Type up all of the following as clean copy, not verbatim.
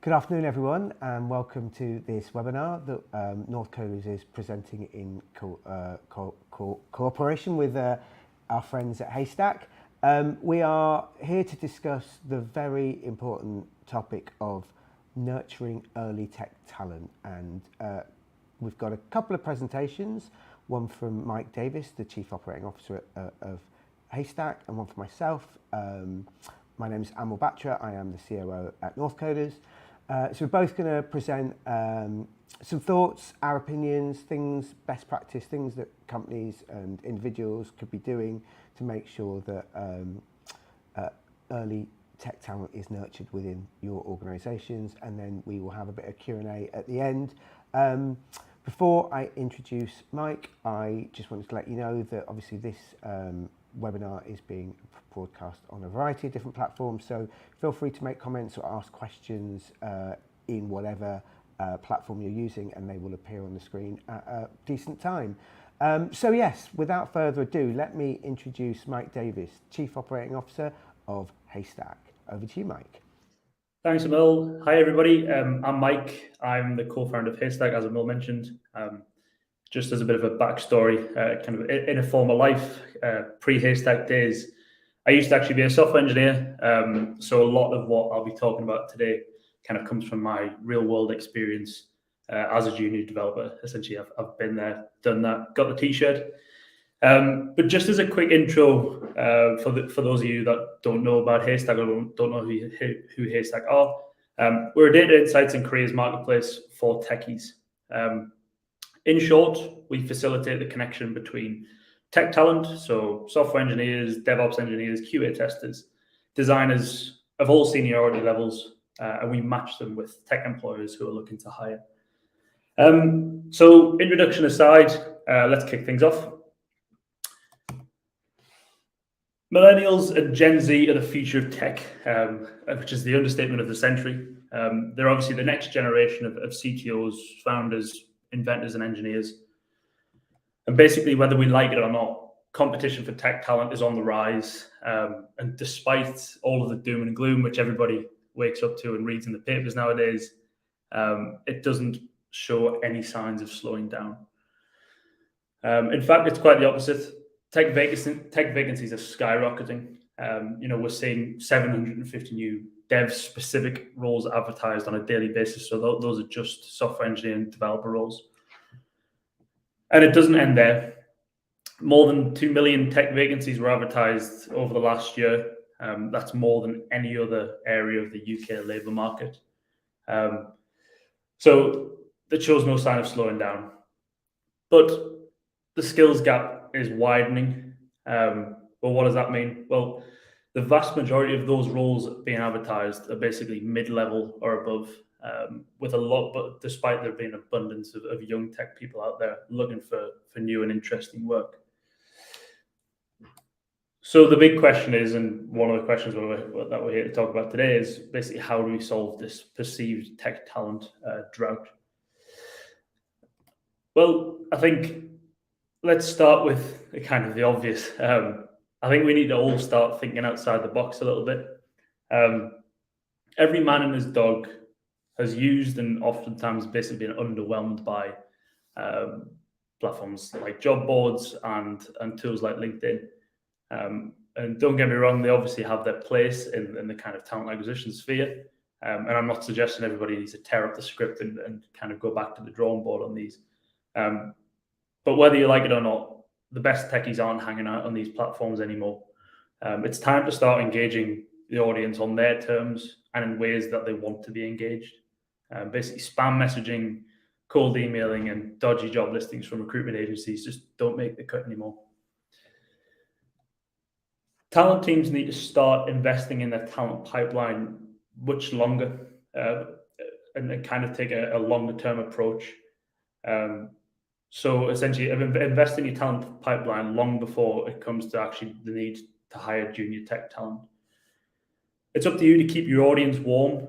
Good afternoon, everyone, and welcome to this webinar that North Coders is presenting in cooperation with our friends at Haystack. We are here to discuss the very important topic of nurturing early tech talent, and we've got a couple of presentations, one from Mike Davis, the Chief Operating Officer of Haystack, and one from myself. My name is Amal Batra. I am the COO at North Coders. So we're both going to present some thoughts, our opinions, things, best practice, things that companies and individuals could be doing to make sure that early tech talent is nurtured within your organisations, and then we will have a bit of Q&A at the end. Before I introduce Mike, I just wanted to let you know that obviously this webinar is being broadcast on a variety of different platforms, so feel free to make comments or ask questions in whatever platform you're using, and they will appear on the screen at a decent time. So yes, without further ado, let me introduce Mike Davis, Chief Operating Officer of Haystack. Over to you, Mike. Thanks, Emil. Hi, everybody. I'm Mike. I'm the co-founder of Haystack, as Emil mentioned. Just as a bit of a backstory, kind of in a former life, pre-Haystack days, I used to actually be a software engineer. So a lot of what I'll be talking about today kind of comes from my real-world experience as a junior developer. Essentially, I've been there, done that, got the T-shirt. But just as a quick intro for those of you that don't know about Haystack or don't know who Haystack are, we're a data insights and careers marketplace for techies. In short, we facilitate the connection between tech talent, so software engineers, DevOps engineers, QA testers, designers of all seniority levels, and we match them with tech employers who are looking to hire. So introduction aside, let's kick things off. Millennials and Gen Z are the future of tech, which is the understatement of the century. They're obviously the next generation of CTOs, founders, inventors, and engineers. And basically, whether we like it or not, competition for tech talent is on the rise. And despite all of the doom and gloom, which everybody wakes up to and reads in the papers nowadays, it doesn't show any signs of slowing down. In fact, it's quite the opposite. Tech vacancies are skyrocketing. We're seeing 750 new dev-specific roles advertised on a daily basis. So those are just software engineering developer roles. And it doesn't end there. More than 2 million tech vacancies were advertised over the last year. That's more than any other area of the UK labour market. So that shows no sign of slowing down. But the skills gap is widening. Well, what does that mean? Well, the vast majority of those roles being advertised are basically mid-level or above, with a lot, but despite there being an abundance of young tech people out there looking for new and interesting work. So the big question is, and one of the questions that we're here to talk about today is basically how do we solve this perceived tech talent drought? Well, I think let's start with kind of the obvious. I think we need to all start thinking outside the box a little bit. Every man and his dog has used and oftentimes basically been underwhelmed by platforms like job boards and tools like LinkedIn. And don't get me wrong, they obviously have their place in the kind of talent acquisition sphere. And I'm not suggesting everybody needs to tear up the script and kind of go back to the drawing board on these. But whether you like it or not, the best techies aren't hanging out on these platforms anymore. It's time to start engaging the audience on their terms and in ways that they want to be engaged. Basically, spam messaging, cold emailing, and dodgy job listings from recruitment agencies just don't make the cut anymore. Talent teams need to start investing in their talent pipeline much longer and kind of take a longer-term approach. So essentially, invest in your talent pipeline long before it comes to actually the need to hire junior tech talent. It's up to you to keep your audience warm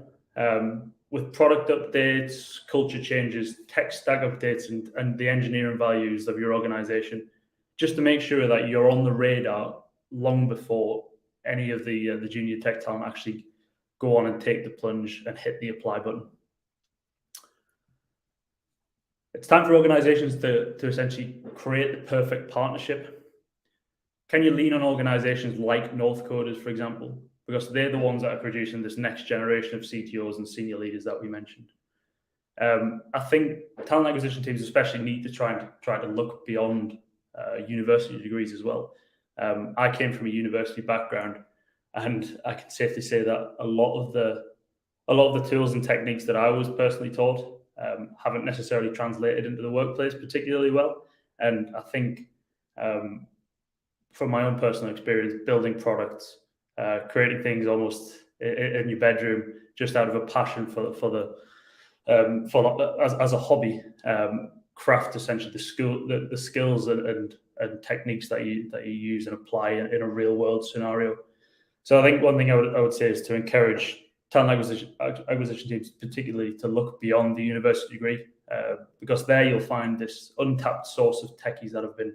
with product updates, culture changes, tech stack updates, and the engineering values of your organization, just to make sure that you're on the radar long before any of the junior tech talent actually go on and take the plunge and hit the apply button. It's time for organizations to essentially create the perfect partnership. Can you lean on organizations like North Coders, for example, because they're the ones that are producing this next generation of CTOs and senior leaders that we mentioned? I think talent acquisition teams especially need to try to look beyond university degrees as well. I came from a university background, and I can safely say that a lot of the tools and techniques that I was personally taught haven't necessarily translated into the workplace particularly well. And I think from my own personal experience, building products, creating things almost in your bedroom, just out of a passion as a hobby, craft essentially the skills and techniques that you use and apply in a real world scenario. So I think one thing I would say is to encourage talent acquisition teams, particularly, to look beyond the university degree, because there you'll find this untapped source of techies that have been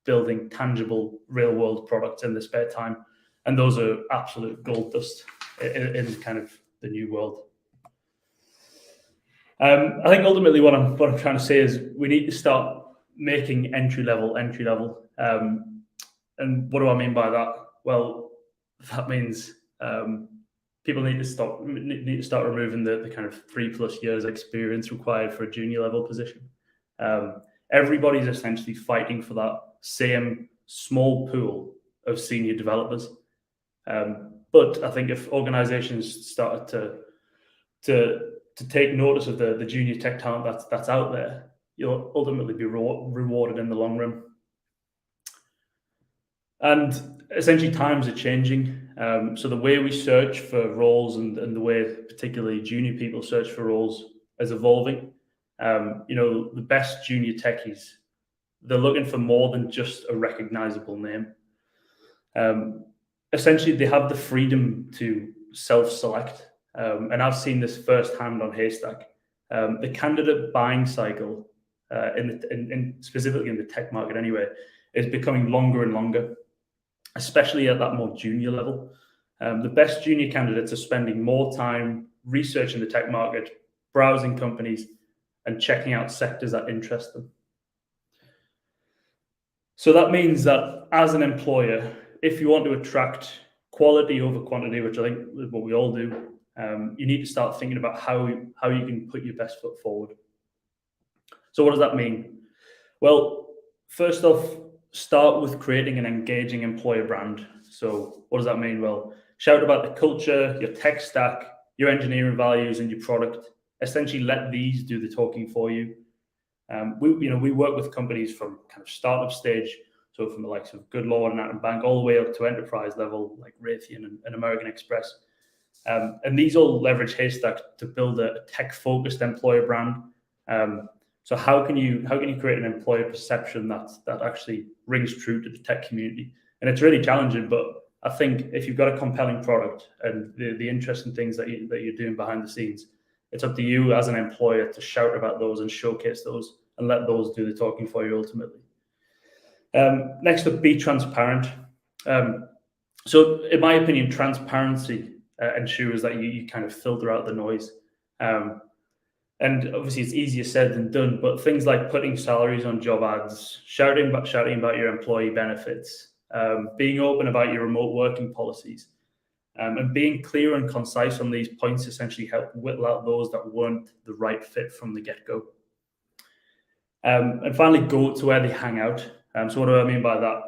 building tangible real world products in their spare time, and those are absolute gold dust in kind of the new world. I think ultimately what I'm trying to say is we need to start making entry level. And what do I mean by that? Well, that means people need to start removing the kind of 3+ years experience required for a junior level position. Everybody's essentially fighting for that same small pool of senior developers. But I think if organizations started to take notice of the junior tech talent that's out there, you'll ultimately be rewarded in the long run. And essentially times are changing. So the way we search for roles and the way particularly junior people search for roles is evolving. The best junior techies, they're looking for more than just a recognizable name. Essentially, they have the freedom to self-select. And I've seen this firsthand on Haystack. The candidate buying cycle, specifically in the tech market anyway, is becoming longer and longer, especially at that more junior level. The best junior candidates are spending more time researching the tech market, browsing companies, and checking out sectors that interest them. So that means that as an employer, if you want to attract quality over quantity, which I think is what we all do, you need to start thinking about how you can put your best foot forward. So what does that mean? Well, first off, start with creating an engaging employer brand. So what does that mean? Well, shout about the culture, your tech stack, your engineering values, and your product. Essentially, let these do the talking for you. We work with companies from kind of startup stage, so from the likes of Good Law and Nathan Bank, all the way up to enterprise level, like Raytheon and American Express. And these all leverage Haystack to build a tech-focused employer brand. So how can you create an employer perception that actually rings true to the tech community? And it's really challenging, but I think if you've got a compelling product and the interesting things that you're doing behind the scenes, it's up to you as an employer to shout about those and showcase those and let those do the talking for you ultimately. Next up, be transparent. So in my opinion, transparency ensures that you kind of filter out the noise. And obviously it's easier said than done, but things like putting salaries on job ads, shouting about your employee benefits, being open about your remote working policies, and being clear and concise on these points essentially help whittle out those that weren't the right fit from the get-go. And finally, go to where they hang out. So what do I mean by that?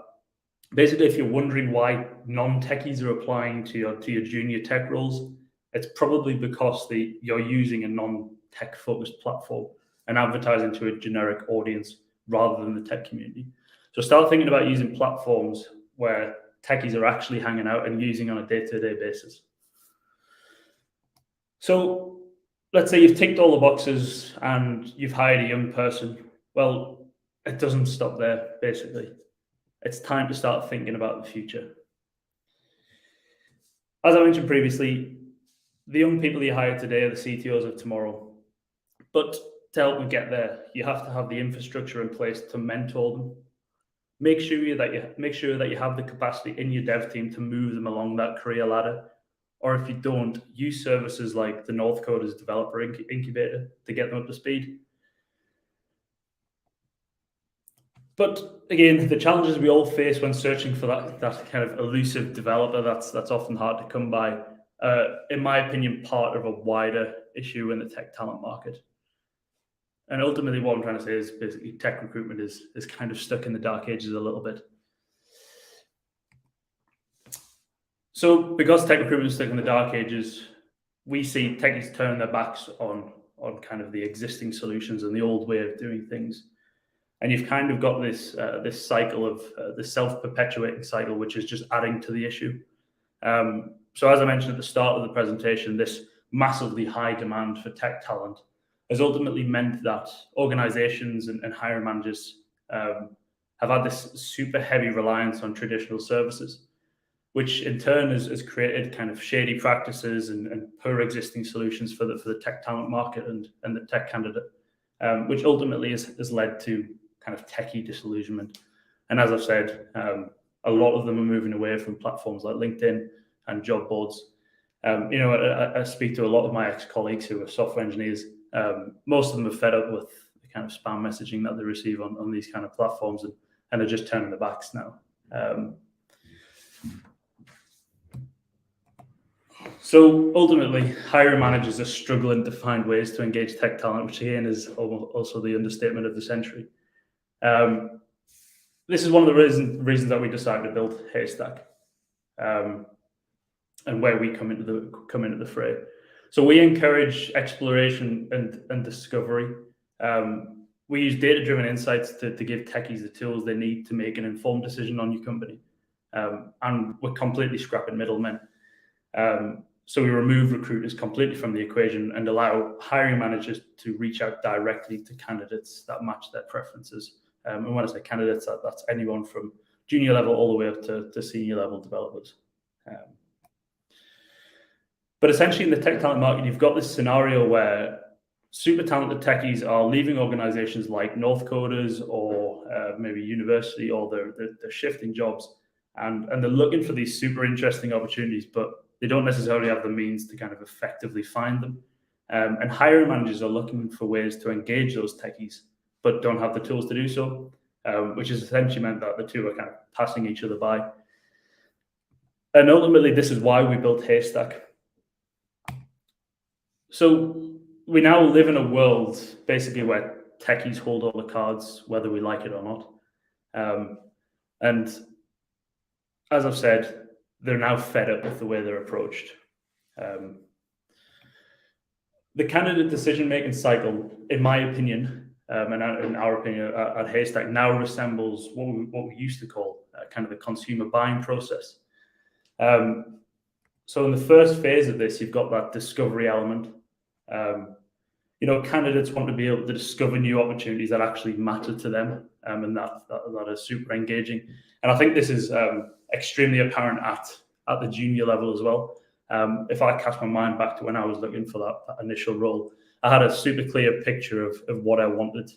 Basically, if you're wondering why non-techies are applying to your junior tech roles, it's probably because you're using a non-tech focused platform and advertising to a generic audience rather than the tech community. So start thinking about using platforms where techies are actually hanging out and using on a day-to-day basis. So let's say you've ticked all the boxes and you've hired a young person. Well, it doesn't stop there, basically. It's time to start thinking about the future. As I mentioned previously, the young people you hire today are the CTOs of tomorrow. But to help them get there, you have to have the infrastructure in place to mentor them. Make sure that you have the capacity in your dev team to move them along that career ladder. or if you don't, use services like the North Coda's developer incubator to get them up to speed. But again, the challenges we all face when searching for that kind of elusive developer that's often hard to come by, in my opinion, part of a wider issue in the tech talent market. And ultimately, what I'm trying to say is basically tech recruitment is kind of stuck in the dark ages a little bit. So because tech recruitment is stuck in the dark ages, we see techies turn their backs on kind of the existing solutions and the old way of doing things. And you've kind of got this cycle of the self-perpetuating cycle, which is just adding to the issue. So as I mentioned at the start of the presentation, this massively high demand for tech talent has ultimately meant that organizations and hiring managers have had this super heavy reliance on traditional services, which in turn has created kind of shady practices and poor existing solutions for the tech talent market and the tech candidate, which ultimately has led to kind of techie disillusionment. And as I've said, a lot of them are moving away from platforms like LinkedIn and job boards. I speak to a lot of my ex-colleagues who are software engineers. Most of them are fed up with the kind of spam messaging that they receive on these kind of platforms and are just turning their backs now. So ultimately, hiring managers are struggling to find ways to engage tech talent, which again is also the understatement of the century. This is one of the reasons that we decided to build Haystack, and where we come into the fray. So we encourage exploration and discovery. We use data-driven insights to give techies the tools they need to make an informed decision on your company, and we're completely scrapping middlemen. So we remove recruiters completely from the equation and allow hiring managers to reach out directly to candidates that match their preferences. And when I say candidates, that's anyone from junior level all the way up to senior level developers. But essentially in the tech talent market, you've got this scenario where super talented techies are leaving organizations like North Coders or maybe university, or they're shifting jobs and they're looking for these super interesting opportunities, but they don't necessarily have the means to kind of effectively find them. And hiring managers are looking for ways to engage those techies, but don't have the tools to do so, which has essentially meant that the two are kind of passing each other by. And ultimately, this is why we built Haystack. So we now live in a world basically where techies hold all the cards, whether we like it or not. And as I've said, they're now fed up with the way they're approached. The candidate decision-making cycle, in my opinion, and in our opinion at Haystack, now resembles what we used to call kind of the consumer buying process. So in the first phase of this, you've got that discovery element. Candidates want to be able to discover new opportunities that actually matter to them, and that are super engaging. And I think this is extremely apparent at the junior level as well. If I cast my mind back to when I was looking for that initial role, I had a super clear picture of what I wanted.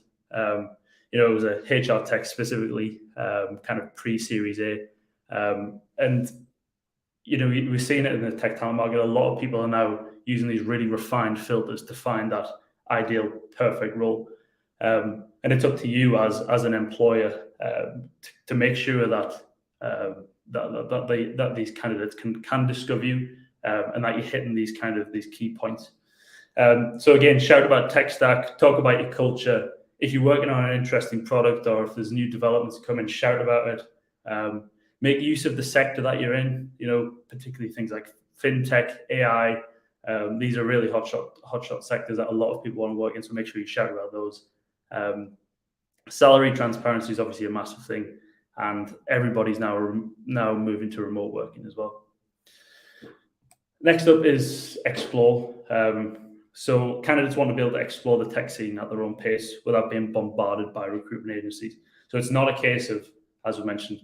It was a HR tech specifically, kind of pre-Series A. And we're seeing it in the tech talent market. A lot of people are now using these really refined filters to find that ideal, perfect role. And it's up to you as an employer to make sure that these candidates can discover you, and that you're hitting these key points. So again, shout about tech stack, talk about your culture. If you're working on an interesting product or if there's new developments coming, shout about it. Make use of the sector that you're in, particularly things like fintech, AI. These are really hotshot sectors that a lot of people want to work in, so make sure you shout about those. Salary transparency is obviously a massive thing, and everybody's now moving to remote working as well. Next up is explore. So candidates want to be able to explore the tech scene at their own pace without being bombarded by recruitment agencies. So it's not a case of, as we mentioned,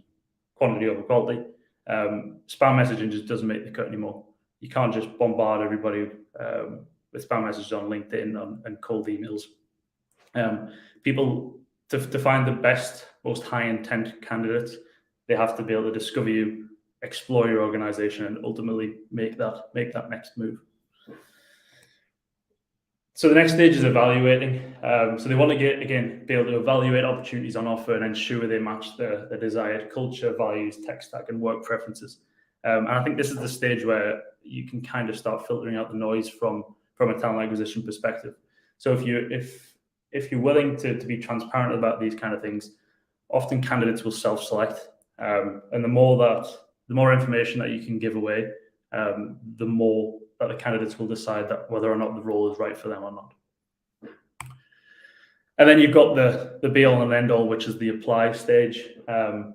quantity over quality. Spam messaging just doesn't make the cut anymore. You can't just bombard everybody with spam messages on LinkedIn and cold emails. People, to find the best, most high intent candidates, they have to be able to discover you, explore your organization and ultimately make that next move. So the next stage is evaluating. So they want to be able to evaluate opportunities on offer and ensure they match the desired culture, values, tech stack, and work preferences. And I think this is the stage where you can kind of start filtering out the noise from a talent acquisition perspective. So if you're willing to be transparent about these kind of things, often candidates will self-select, and the more information that you can give away, the more that the candidates will decide that whether or not the role is right for them or not. And then you've got the be all and end all, which is the apply stage. And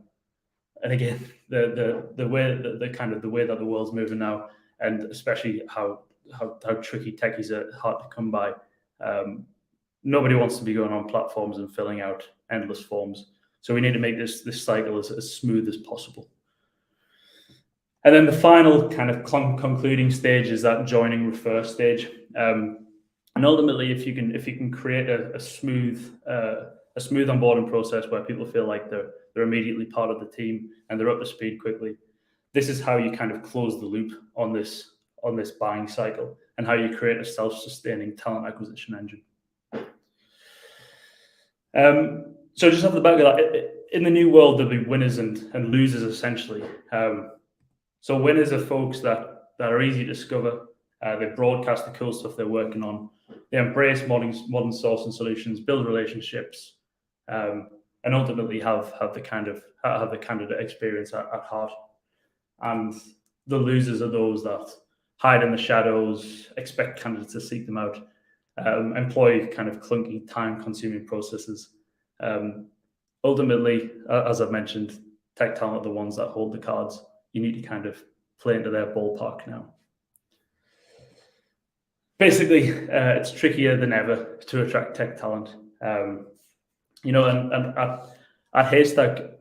again, the way that the world's moving now, and especially how tricky techies are hard to come by. Nobody wants to be going on platforms and filling out endless forms. So we need to make this cycle as smooth as possible. And then the final kind of concluding stage is that joining refer stage. And ultimately, if you can create a smooth onboarding process where people feel like they're immediately part of the team and they're up to speed quickly, this is how you kind of close the loop on this buying cycle and how you create a self-sustaining talent acquisition engine. So just off the back of that, in the new world, there'll be winners and losers essentially. So winners are folks that are easy to discover. They broadcast the cool stuff they're working on. They embrace modern sourcing solutions, build relationships, and ultimately have the candidate experience at heart. And the losers are those that hide in the shadows, expect candidates to seek them out, employ kind of clunky, time-consuming processes. Ultimately, as I've mentioned, tech talent are the ones that hold the cards. You need to kind of play into their ballpark now. Basically, it's trickier than ever to attract tech talent. And at Haystack,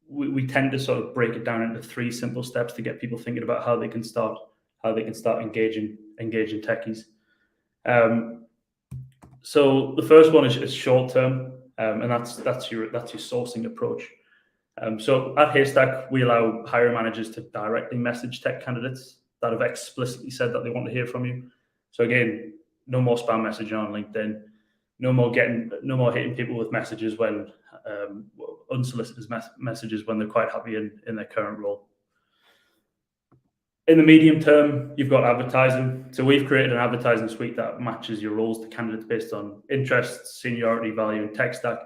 we tend to sort of break it down into 3 simple steps to get people thinking about how they can start engaging techies. So the first one is short term, and that's your sourcing approach. So at Haystack, we allow hiring managers to directly message tech candidates that have explicitly said that they want to hear from you. So again, no more spam messaging on LinkedIn, no more hitting people with messages when unsolicited messages when they're quite happy in their current role. In the medium term, you've got advertising. So we've created an advertising suite that matches your roles to candidates based on interests, seniority, value, and tech stack,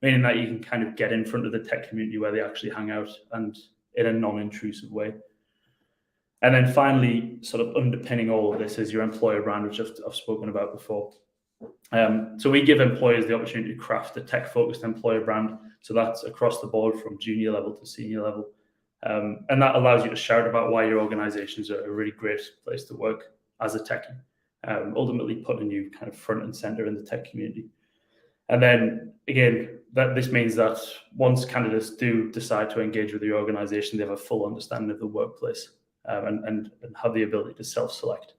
meaning that you can kind of get in front of the tech community where they actually hang out and in a non-intrusive way. And then finally, sort of underpinning all of this is your employer brand, which I've spoken about before. So we give employers the opportunity to craft a tech-focused employer brand. So that's across the board from junior level to senior level. And that allows you to shout about why your organizations are a really great place to work as a techie, ultimately putting you kind of front and center in the tech community. And then again, this means that once candidates do decide to engage with your organization, they have a full understanding of the workplace and have the ability to self-select.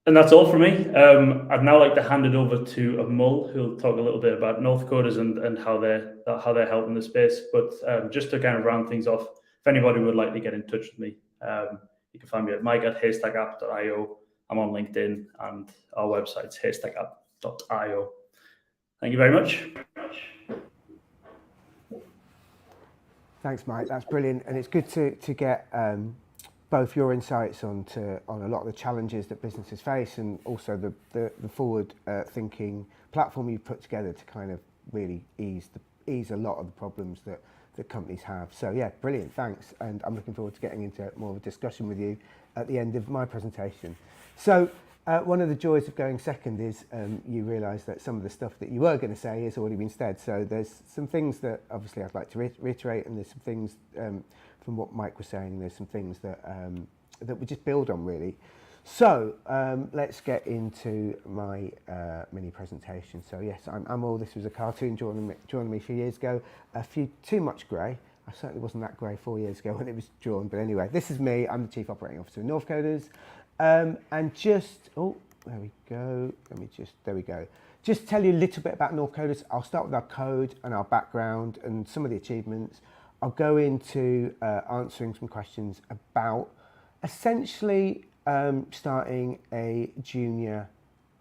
And that's all from me. I'd now like to hand it over to Amul, who'll talk a little bit about North Coders and how they're helping the space. But just to kind of round things off, if anybody would like to get in touch with me, you can find me at mike@haystack.io. I'm on LinkedIn, and our website's haystack.io. Thank you very much. Thanks, Mike. That's brilliant, and it's good to get both your insights on a lot of the challenges that businesses face, and also the forward thinking platform you've put together to kind of really ease a lot of the problems that companies have. So yeah, brilliant. Thanks, and I'm looking forward to getting into more of a discussion with you at the end of my presentation. So one of the joys of going second is you realise that some of the stuff that you were going to say has already been said. So there's some things that obviously I'd like to reiterate, and there's some things from what Mike was saying. There's some things that we just build on really. So let's get into my mini presentation. So yes, I'm all. This was a cartoon drawn me a few years ago. Too much grey. I certainly wasn't that grey 4 years ago when it was drawn. But anyway, this is me. I'm the Chief Operating Officer of North Coders. And just, there we go. There we go. Just tell you a little bit about North Coders. I'll start with our code and our background and some of the achievements. I'll go into answering some questions about essentially starting a junior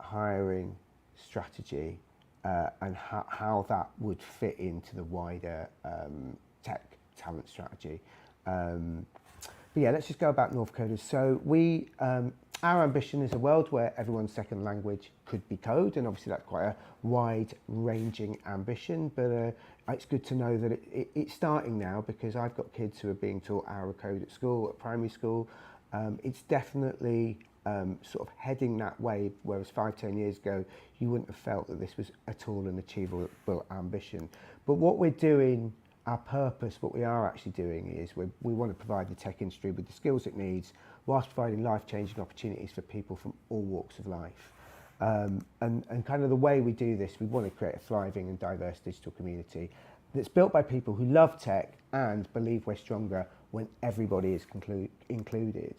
hiring strategy and how that would fit into the wider tech talent strategy. But yeah, let's just go about North Coders. So our ambition is a world where everyone's second language could be code, and obviously that's quite a wide-ranging ambition, but it's good to know that it's starting now, because I've got kids who are being taught hour code at school, at primary school. It's definitely sort of heading that way, whereas 5-10 years ago, you wouldn't have felt that this was at all an achievable ambition. But what we're doing, our purpose, what we are actually doing is we want to provide the tech industry with the skills it needs, whilst providing life-changing opportunities for people from all walks of life. And kind of the way we do this, we want to create a thriving and diverse digital community that's built by people who love tech and believe we're stronger when everybody is included.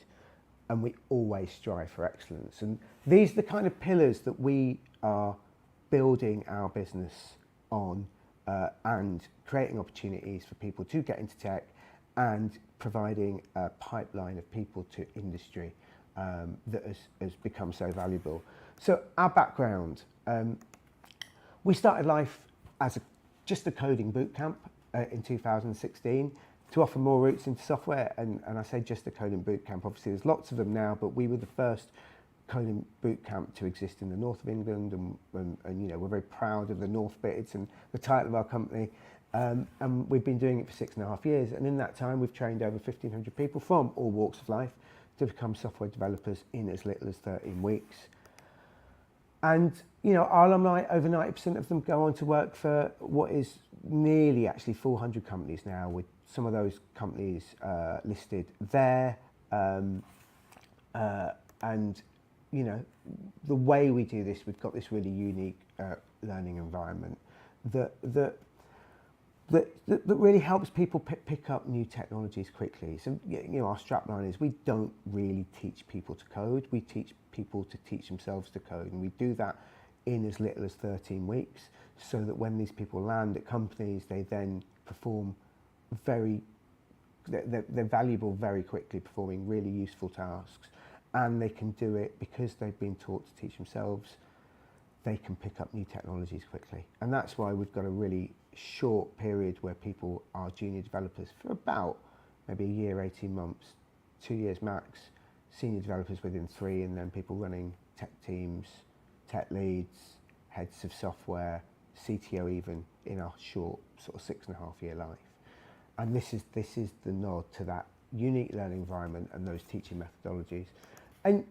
And we always strive for excellence. And these are the kind of pillars that we are building our business on, and creating opportunities for people to get into tech and providing a pipeline of people to industry that has become so valuable. So our background, we started life as just a coding bootcamp in 2016 to offer more routes into software, and I say just a coding bootcamp, obviously there's lots of them now, but we were the first coding bootcamp to exist in the north of England, and you know, we're very proud of the north bit. It's in the title of our company, and we've been doing it for 6.5 years, and in that time we've trained over 1,500 people from all walks of life to become software developers in as little as 13 weeks. And you know, our alumni, over 90% of them go on to work for what is nearly actually 400 companies now, with some of those companies listed there. And you know, the way we do this, we've got this really unique learning environment that really helps people pick up new technologies quickly. So you know, our strapline is we don't really teach people to code, we teach people to teach themselves to code, and we do that in as little as 13 weeks, so that when these people land at companies, they then perform they're valuable very quickly, performing really useful tasks, and they can do it because they've been taught to teach themselves. They can pick up new technologies quickly, and that's why we've got a really short period where people are junior developers for about maybe a year, 18 months, 2 years max, senior developers within 3, and then people running tech teams, tech leads, heads of software, CTO even, in our short sort of 6.5 year life. And this is the nod to that unique learning environment and those teaching methodologies. And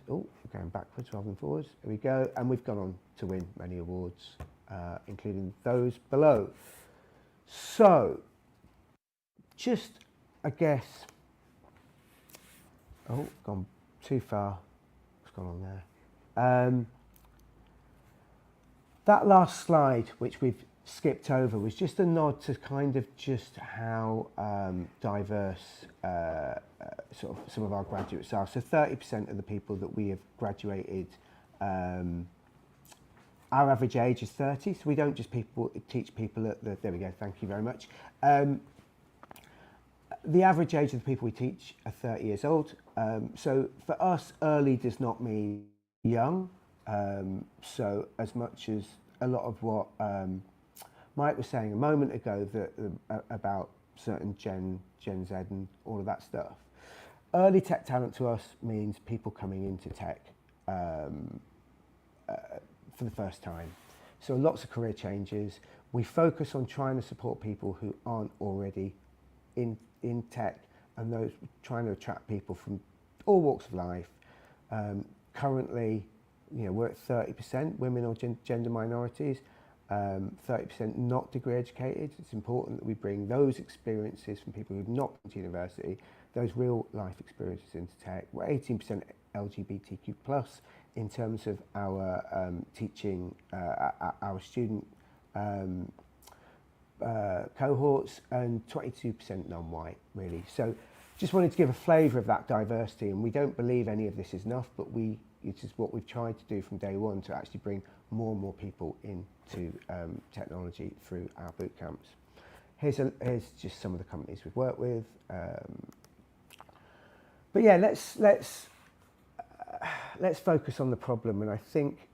oh, we're going backwards rather than forwards. Here we go. And we've gone on to win many awards, including those below. So, just, I guess, oh, gone too far. What's gone on there? That last slide, which we've skipped over, was just a nod to kind of just how diverse sort of some of our graduates are. So 30% of the people that we have graduated, our average age is 30, so we don't just teach people at the, there we go, thank you very much. The average age of the people we teach are 30 years old. So for us, early does not mean young. So as much as a lot of what Mike was saying a moment ago that about certain Gen Z and all of that stuff, early tech talent to us means people coming into tech for the first time. So lots of career changes. We focus on trying to support people who aren't already in tech, and those trying to attract people from all walks of life. Currently, you know, we're at 30% women or gender minorities, 30% not degree educated. It's important that we bring those experiences from people who've not been to university, those real life experiences into tech. We're 18% LGBTQ plus in terms of our teaching, our student cohorts, and 22% non-white, really. So just wanted to give a flavour of that diversity, and we don't believe any of this is enough, but it is what we've tried to do from day one, to actually bring more and more people into technology through our boot camps. Here's just some of the companies we've worked with. But yeah, let's focus on the problem, and I think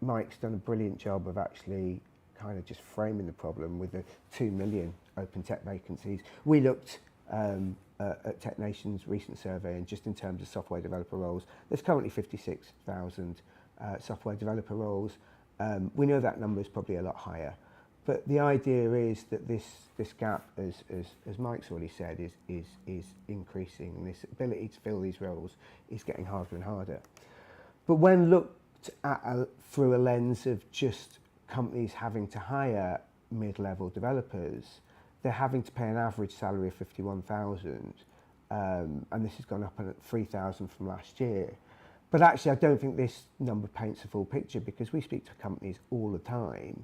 Mike's done a brilliant job of actually kind of just framing the problem with the 2 million open tech vacancies. We looked at Tech Nation's recent survey, and just in terms of software developer roles, there's currently 56,000 software developer roles. We know that number is probably a lot higher, but the idea is that this gap, as Mike's already said, is increasing, and this ability to fill these roles is getting harder and harder. But when looked at through a lens of just companies having to hire mid-level developers, they're having to pay an average salary of 51,000, and this has gone up at 3,000 from last year. But actually, I don't think this number paints a full picture, because we speak to companies all the time,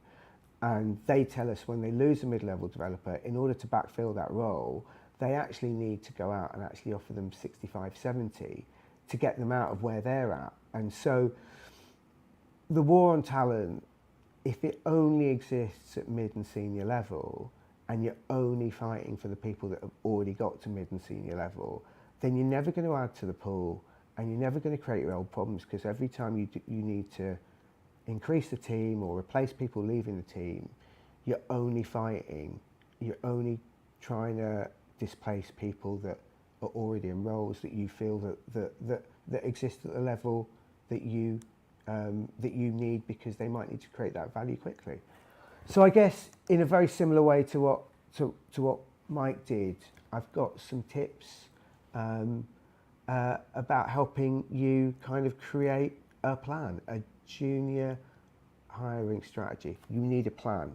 and they tell us when they lose a mid-level developer, in order to backfill that role, they actually need to go out and actually offer them 65, 70 to get them out of where they're at. And so the war on talent, if it only exists at mid and senior level, and you're only fighting for the people that have already got to mid and senior level, then you're never going to add to the pool, and you're never going to create your old problems, because every time you need to increase the team or replace people leaving the team, you're only fighting, you're only trying to displace people that are already in roles that you feel that exist at the level that you need, because they might need to create that value quickly. So I guess in a very similar way to what Mike did, I've got some tips about helping you kind of create a plan, a junior hiring strategy. You need a plan.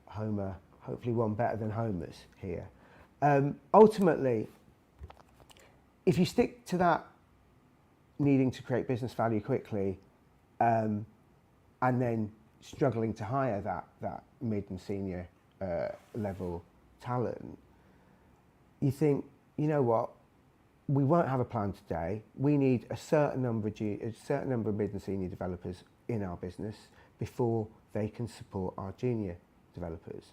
Homer, hopefully one better than Homer's here. Ultimately, if you stick to that needing to create business value quickly, and then struggling to hire that mid and senior level talent, you think, you know what, we won't have a plan today. We need a certain number of mid and senior developers in our business before they can support our junior developers.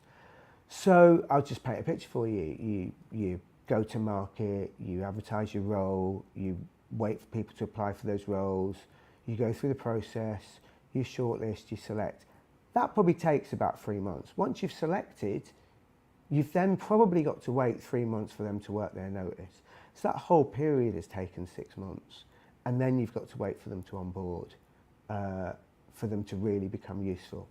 So I'll just paint a picture for you. You go to market, you advertise your role, you wait for people to apply for those roles, you go through the process, you shortlist, you select. That probably takes about 3 months. Once you've selected, you've then probably got to wait 3 months for them to work their notice. So that whole period has taken 6 months, and then you've got to wait for them to onboard, for them to really become useful.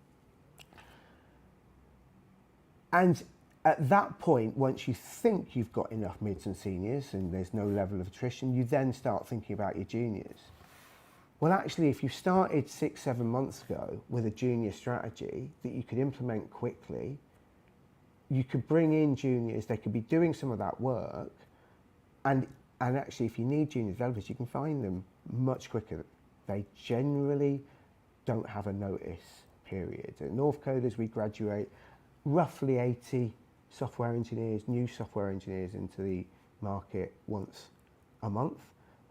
And at that point, once you think you've got enough mids and seniors and there's no level of attrition, you then start thinking about your juniors. Well, actually, if you started 6, 7 months ago with a junior strategy that you could implement quickly, you could bring in juniors, they could be doing some of that work, and actually, if you need junior developers, you can find them much quicker. They generally don't have a notice period. At North Coders, we graduate roughly 80 software engineers, new software engineers, into the market once a month.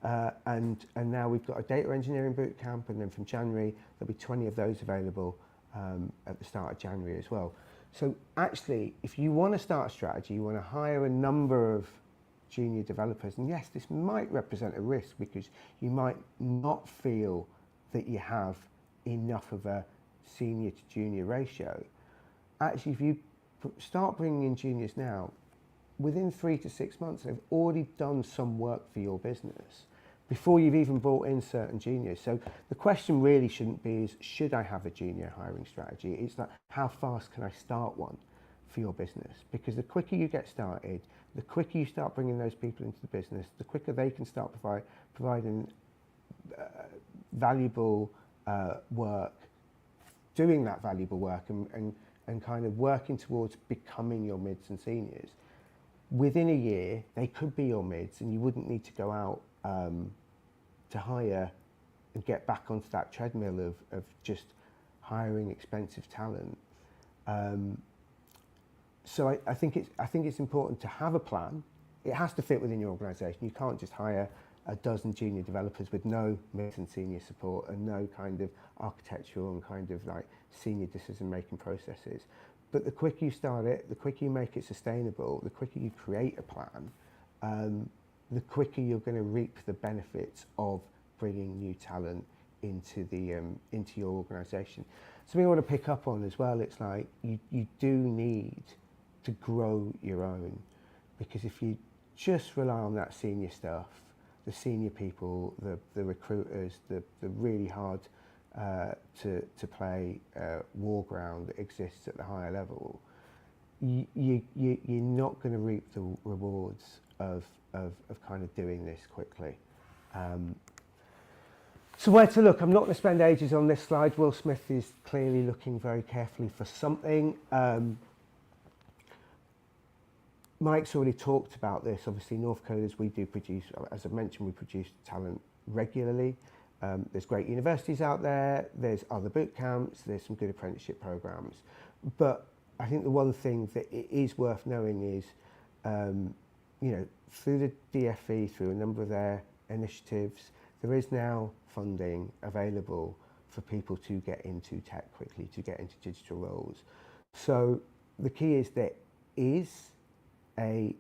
And now we've got a data engineering boot camp, and then from January, there'll be 20 of those available at the start of January as well. So actually, if you want to start a strategy, you want to hire a number of junior developers, and yes, this might represent a risk because you might not feel that you have enough of a senior to junior ratio. Actually, if you start bringing in juniors now, within 3 to 6 months, they've already done some work for your business before you've even brought in certain juniors. So the question really shouldn't be is, should I have a junior hiring strategy? It's like, how fast can I start one for your business? Because the quicker you get started, the quicker you start bringing those people into the business, the quicker they can start providing valuable work, doing that valuable work, and kind of working towards becoming your mids and seniors. Within a year, they could be your mids, and you wouldn't need to go out to hire and get back onto that treadmill of just hiring expensive talent. So I think it's important to have a plan. It has to fit within your organisation. You can't just hire a dozen junior developers with no mid and senior support and no kind of architectural and kind of like senior decision-making processes. But the quicker you start it, the quicker you make it sustainable, the quicker you create a plan, the quicker you're going to reap the benefits of bringing new talent into your organisation. Something I want to pick up on as well, it's like you do need to grow your own, because if you just rely on that senior stuff, the senior people, the recruiters, the really hard to play war ground that exists at the higher level, you're not going to reap the rewards of kind of doing this quickly. So where to look? I'm not going to spend ages on this slide. Will Smith is clearly looking very carefully for something. Mike's already talked about this. Obviously, North Coders, we do produce, as I mentioned, we produce talent regularly. There's great universities out there, there's other boot camps, there's some good apprenticeship programs. But I think the one thing that it is worth knowing is, through the DFE, through a number of their initiatives, there is now funding available for people to get into tech quickly, to get into digital roles. So the key is there is I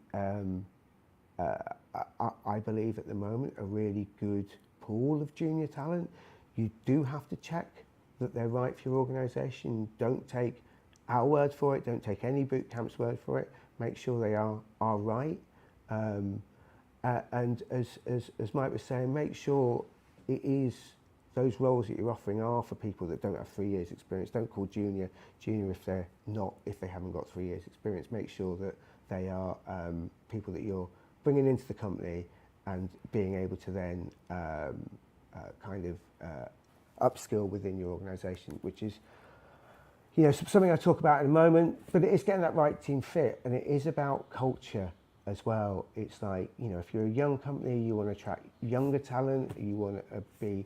believe at the moment, a really good pool of junior talent. You do have to check that they're right for your organisation. Don't take our word for it. Don't take any boot camp's word for it. Make sure they are right. And as Mike was saying, make sure it is those roles that you're offering are for people that don't have 3 years experience. Don't call junior if they haven't got 3 years experience. Make sure that they are people that you're bringing into the company and being able to then upskill within your organisation, which is something I'll talk about in a moment. But it is getting that right team fit, and it is about culture as well. It's like, if you're a young company, you want to attract younger talent, you want to be,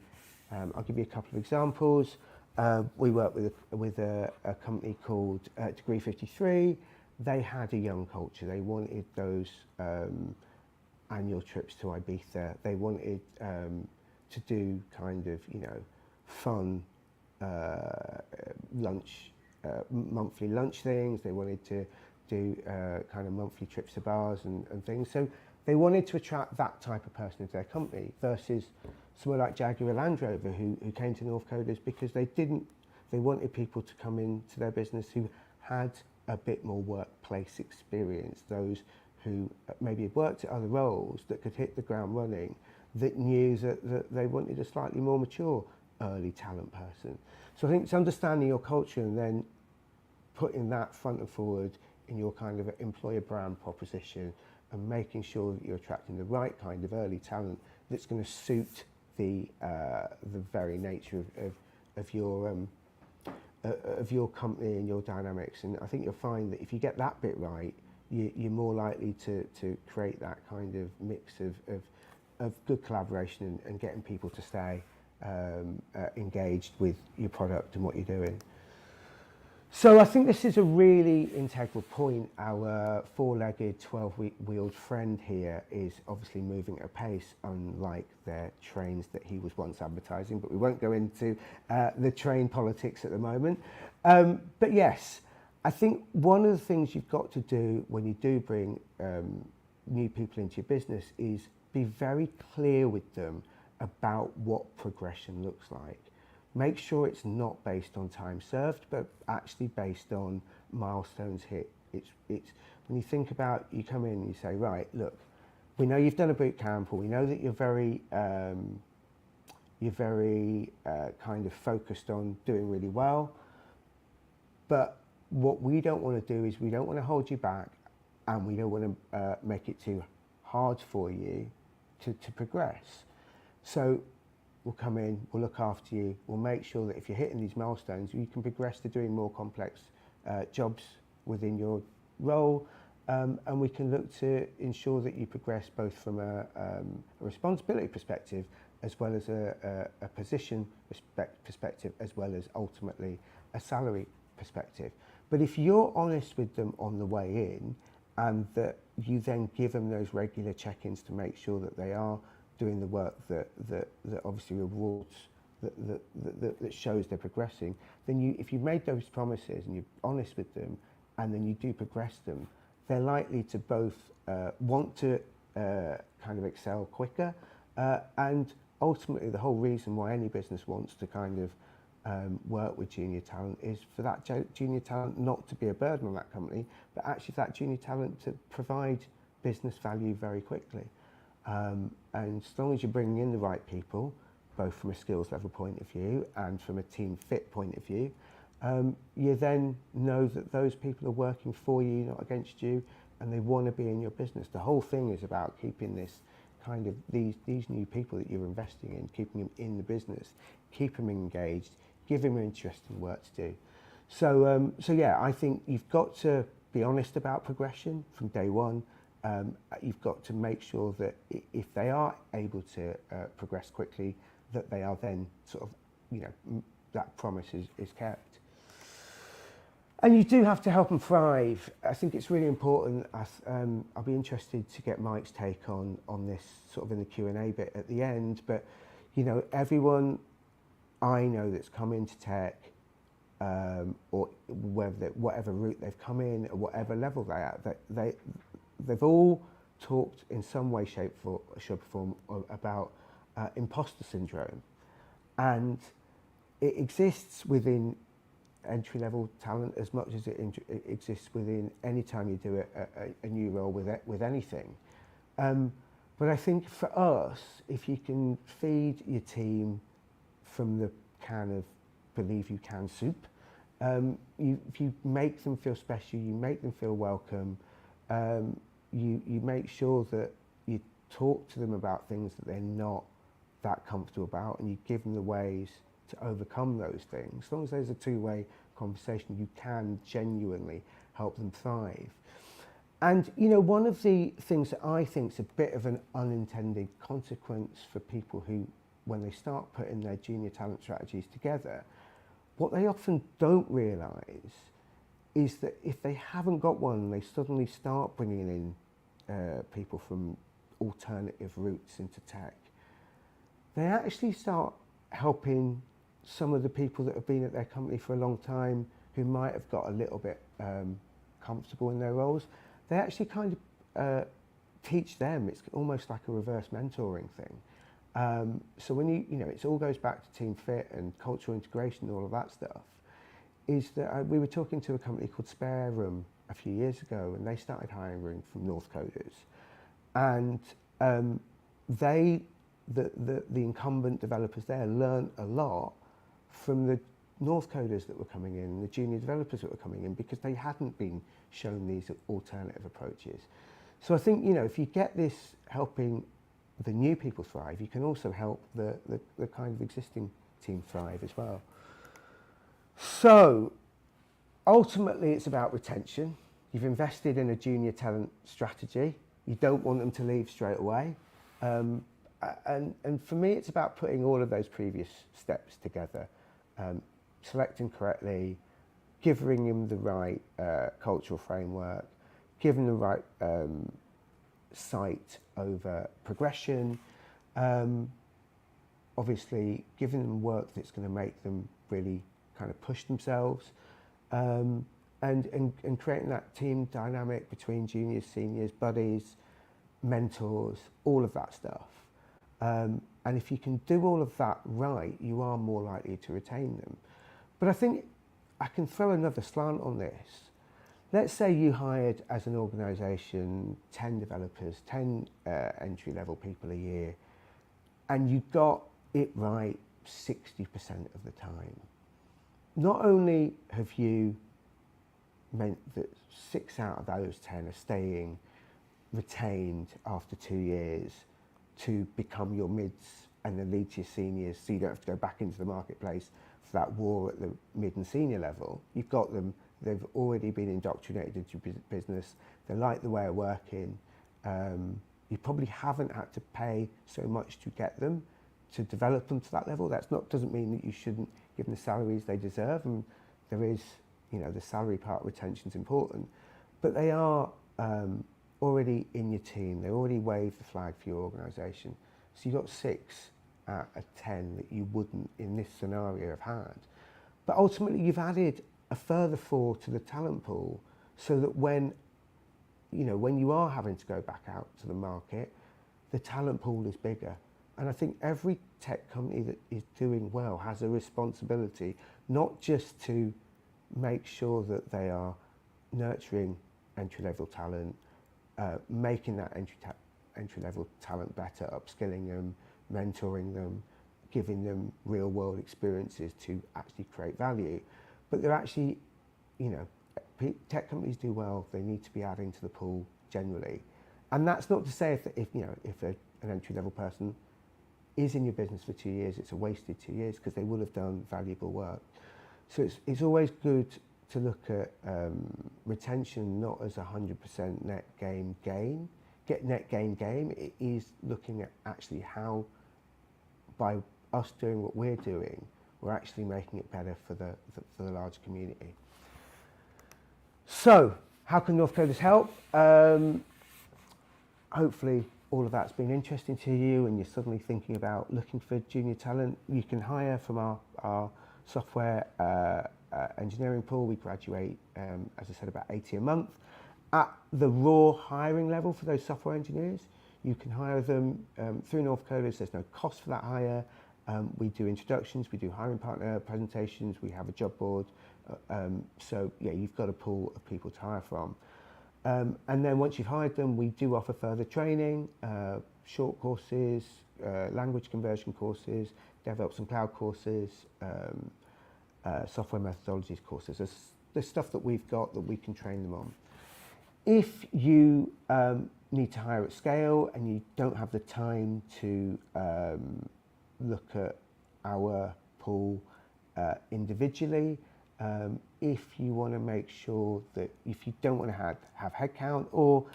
I'll give you a couple of examples. We work with a company called Degree 53. They had a young culture. They wanted those annual trips to Ibiza. They wanted to do kind of, fun monthly lunch things. They wanted to do kind of monthly trips to bars and things. So they wanted to attract that type of person into their company versus someone like Jaguar Land Rover who came to North Coders because they wanted people to come into their business who had a bit more workplace experience, those who maybe had worked at other roles that could hit the ground running, that knew that they wanted a slightly more mature early talent person. So I think it's understanding your culture and then putting that front and forward in your kind of employer brand proposition and making sure that you're attracting the right kind of early talent that's going to suit the very nature of your company and your dynamics. And I think you'll find that if you get that bit right, you're more likely to create that kind of mix of good collaboration and getting people to stay engaged with your product and what you're doing. So I think this is a really integral point. Our four-legged, 12-wheeled friend here is obviously moving at a pace unlike the trains that he was once advertising, but we won't go into the train politics at the moment. But yes, I think one of the things you've got to do when you do bring new people into your business is be very clear with them about what progression looks like. Make sure it's not based on time served, but actually based on milestones hit. It's when you think about, you come in and you say, right, look, we know you've done a boot camp, or we know that you're very kind of focused on doing really well. But what we don't want to do is we don't want to hold you back, and we don't want to make it too hard for you to progress. So we'll come in, we'll look after you, we'll make sure that if you're hitting these milestones, you can progress to doing more complex jobs within your role, and we can look to ensure that you progress both from a responsibility perspective as well as a position perspective, as well as ultimately a salary perspective. But if you're honest with them on the way in, and that you then give them those regular check-ins to make sure that they are doing the work that obviously rewards, that shows they're progressing, then if you've made those promises and you're honest with them, and then you do progress them, they're likely to both want to kind of excel quicker, and ultimately the whole reason why any business wants to kind of work with junior talent is for that junior talent not to be a burden on that company, but actually for that junior talent to provide business value very quickly. And as long as you're bringing in the right people, both from a skills level point of view and from a team fit point of view, you then know that those people are working for you, not against you, and they want to be in your business. The whole thing is about keeping this kind of these new people that you're investing in, keeping them in the business, keep them engaged, give them interesting work to do. So yeah, I think you've got to be honest about progression from day one. You've got to make sure that if they are able to progress quickly, that they are then sort of, you know, that promise is kept. And you do have to help them thrive. I think it's really important. I'll be interested to get Mike's take on this sort of in the Q&A bit at the end. But, you know, everyone I know that's come into tech, or whatever route they've come in, or whatever level they're at, they've all talked in some way, shape, or form about imposter syndrome, and it exists within entry-level talent as much as it exists within any time you do a new role with anything. But I think for us, if you can feed your team from the can of believe you can soup, if you make them feel special, you make them feel welcome, you make sure that you talk to them about things that they're not that comfortable about, and you give them the ways to overcome those things. As long as there's a two-way conversation, you can genuinely help them thrive. And, you know, one of the things that I think is a bit of an unintended consequence for people who, when they start putting their junior talent strategies together, what they often don't realise is that if they haven't got one, they suddenly start bringing in people from alternative routes into tech, they actually start helping some of the people that have been at their company for a long time, who might have got a little bit comfortable in their roles. They actually kind of teach them. It's almost like a reverse mentoring thing. So when you know, it all goes back to team fit and cultural integration and all of that stuff, is that we were talking to a company called Spare Room a few years ago, and they started hiring from North Coders. And the incumbent developers there learned a lot from the North Coders that were coming in, the junior developers that were coming in, because they hadn't been shown these alternative approaches. So I think, you know, if you get this helping the new people thrive, you can also help the kind of existing team thrive as well. So ultimately it's about retention. You've invested in a junior talent strategy. You don't want them to leave straight away. And for me, it's about putting all of those previous steps together, selecting correctly, giving them the right cultural framework, giving the right sight over progression, obviously giving them work that's going to make them really kind of push themselves, and creating that team dynamic between juniors, seniors, buddies, mentors, all of that stuff. And if you can do all of that right, you are more likely to retain them. But I think I can throw another slant on this. Let's say you hired, as an organisation, 10 developers, 10 entry-level people a year, and you got it right 60% of the time. Not only have you meant that 6 out of those 10 are staying retained after 2 years to become your mids and then lead to your seniors, so you don't have to go back into the marketplace for that war at the mid and senior level. You've got them, they've already been indoctrinated into your business, they like the way of working. You probably haven't had to pay so much to get them, to develop them to that level. Doesn't mean that you shouldn't give them the salaries they deserve, and there is, you know, the salary part of retention is important, but they are already in your team, they already waved the flag for your organisation. So you've got 6 out of 10 that you wouldn't in this scenario have had. But ultimately you've added a further 4 to the talent pool. so that when you are having to go back out to the market, the talent pool is bigger. And I think every tech company that is doing well has a responsibility, not just to make sure that they are nurturing entry-level talent, making that entry-level talent better, upskilling them, mentoring them, giving them real-world experiences to actually create value. But they're actually, tech companies do well, they need to be adding to the pool generally. And that's not to say if an entry-level person is in your business for 2 years, it's a wasted 2 years, because they will have done valuable work. So it's always good to look at retention not as 100% net gain gain. It is looking at actually how, by us doing what we're doing, we're actually making it better for the large community. So, how can North Coders help? Hopefully all of that's been interesting to you and you're suddenly thinking about looking for junior talent. You can hire from our software engineering pool. We graduate, as I said, about 80 a month. At the raw hiring level for those software engineers, you can hire them through North Coders. There's no cost for that hire. We do introductions, we do hiring partner presentations, we have a job board. So yeah, you've got a pool of people to hire from. And then once you've hired them, we do offer further training, short courses, language conversion courses, DevOps and cloud courses, software methodologies courses. There's stuff that we've got that we can train them on. If you need to hire at scale and you don't have the time to look at our pool individually, if you want to make sure that if you don't want to have headcount, or